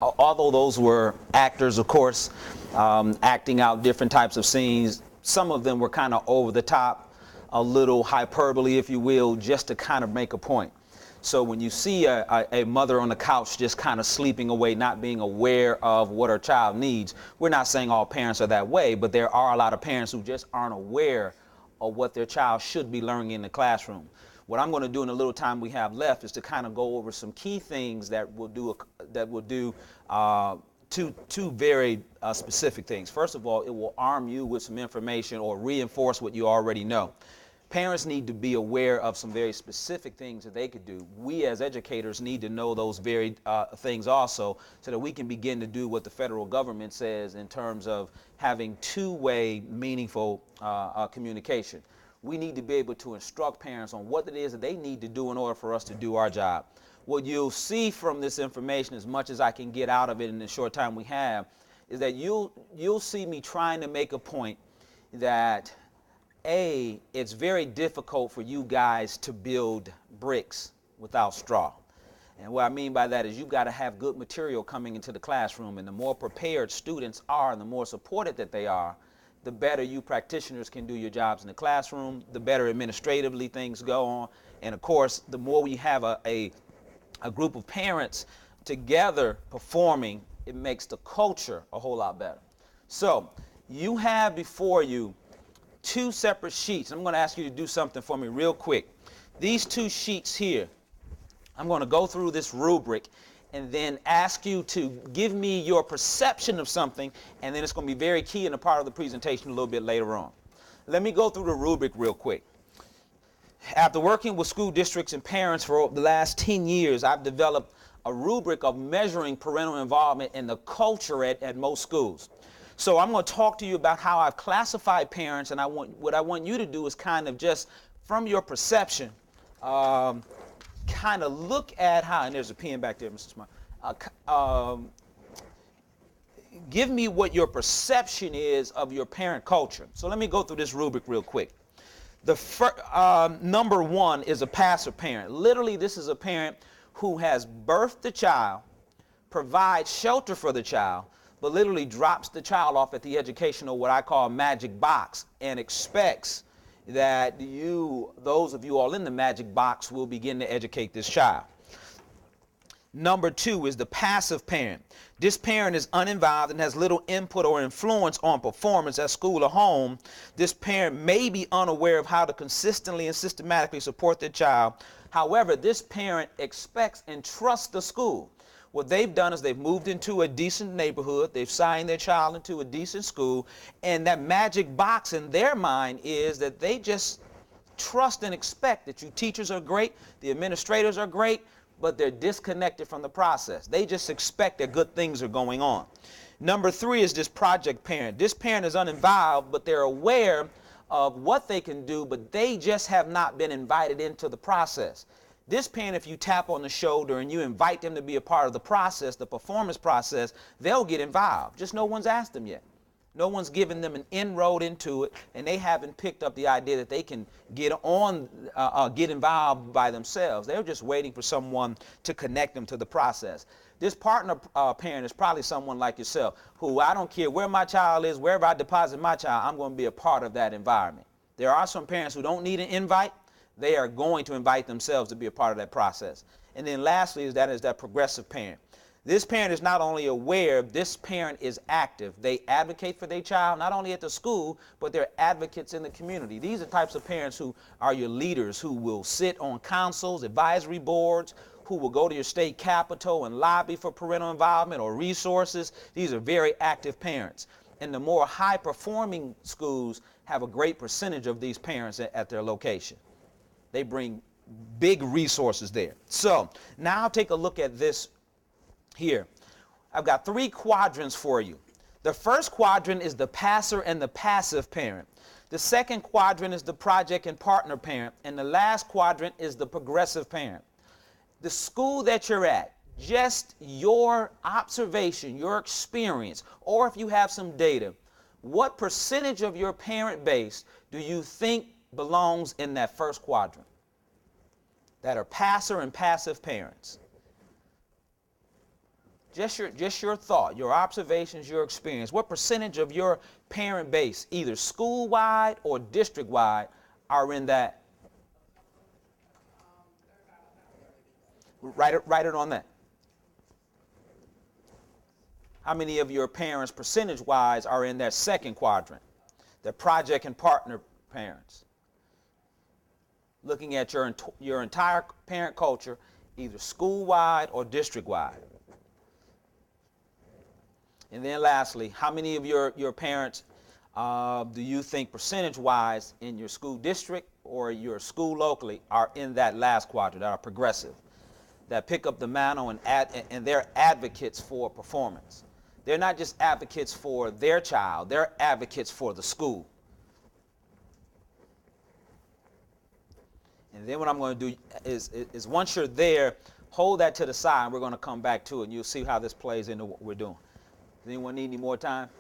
Although those were actors, of course, acting out different types of scenes, some of them were kind of over the top, a little hyperbole, if you will, just to kind of make a point. So when you see a mother on the couch just kind of sleeping away, not being aware of what her child needs, we're not saying all parents are that way, but there are a lot of parents who just aren't aware of what their child should be learning in the classroom. What I'm going to do in the little time we have left is to kind of go over some key things that will do two very specific things. First of all, it will arm you with some information or reinforce what you already know. Parents need to be aware of some very specific things that they could do. We as educators need to know those very things also, so that we can begin to do what the federal government says in terms of having two-way meaningful communication. We need to be able to instruct parents on what it is that they need to do in order for us to do our job. What you'll see from this information, as much as I can get out of it in the short time we have, is that you'll see me trying to make a point that it's very difficult for you guys to build bricks without straw. And what I mean by that is you've got to have good material coming into the classroom, and the more prepared students are and the more supported that they are, the better you practitioners can do your jobs in the classroom, the better administratively things go on, and of course, the more we have a group of parents together performing, it makes the culture a whole lot better. So, you have before you two separate sheets. I'm going to ask you to do something for me real quick. These two sheets here, I'm going to go through this rubric and then ask you to give me your perception of something, and then it's going to be very key in a part of the presentation a little bit later on. Let me go through the rubric real quick. After working with school districts and parents for the last 10 years, I've developed a rubric of measuring parental involvement in the culture at most schools. So I'm going to talk to you about how I've classified parents, and what I want you to do is kind of just, from your perception, kind of look at how, and there's a pen back there, Mr. Smart. Give me what your perception is of your parent culture. So let me go through this rubric real quick. Number one is a passive parent. Literally, this is a parent who has birthed the child, provides shelter for the child, but literally drops the child off at the educational, what I call magic box, and expects that those of you all in the magic box, will begin to educate this child. Number two is the passive parent. This parent is uninvolved and has little input or influence on performance at school or home. This parent may be unaware of how to consistently and systematically support their child. However, this parent expects and trusts the school. What they've done is they've moved into a decent neighborhood, they've signed their child into a decent school, and that magic box in their mind is that they just trust and expect that you teachers are great, the administrators are great, but they're disconnected from the process. They just expect that good things are going on. Number three is this project parent. This parent is uninvolved, but they're aware of what they can do, but they just have not been invited into the process. This parent, if you tap on the shoulder and you invite them to be a part of the process, the performance process, they'll get involved. Just no one's asked them yet. No one's given them an inroad into it, and they haven't picked up the idea that they can get involved by themselves. They're just waiting for someone to connect them to the process. This partner parent is probably someone like yourself, who, I don't care where my child is, wherever I deposit my child, I'm going to be a part of that environment. There are some parents who don't need an invite. They are going to invite themselves to be a part of that process. And then lastly is that progressive parent. This parent is not only aware, this parent is active. They advocate for their child, not only at the school, but they're advocates in the community. These are types of parents who are your leaders, who will sit on councils, advisory boards, who will go to your state capitol and lobby for parental involvement or resources. These are very active parents. And the more high-performing schools have a great percentage of these parents at their location. They bring big resources there. So now take a look at this here. I've got three quadrants for you. The first quadrant is the passer and the passive parent. The second quadrant is the project and partner parent. And the last quadrant is the progressive parent. The school that you're at, just your observation, your experience, or if you have some data, what percentage of your parent base do you think belongs in that first quadrant, that are passer and passive parents? Just your thought, your observations, your experience. What percentage of your parent base, either school-wide or district-wide, are in that? Write it on that. How many of your parents, percentage-wise, are in that second quadrant? The project and partner parents. Looking at your entire parent culture, either school-wide or district-wide. And then lastly, how many of your parents do you think percentage-wise in your school district or your school locally are in that last quadrant, that are progressive, that pick up the mantle and they're advocates for performance? They're not just advocates for their child, they're advocates for the school. And then what I'm going to do is once you're there, hold that to the side, and we're going to come back to it, and you'll see how this plays into what we're doing. Does anyone need any more time?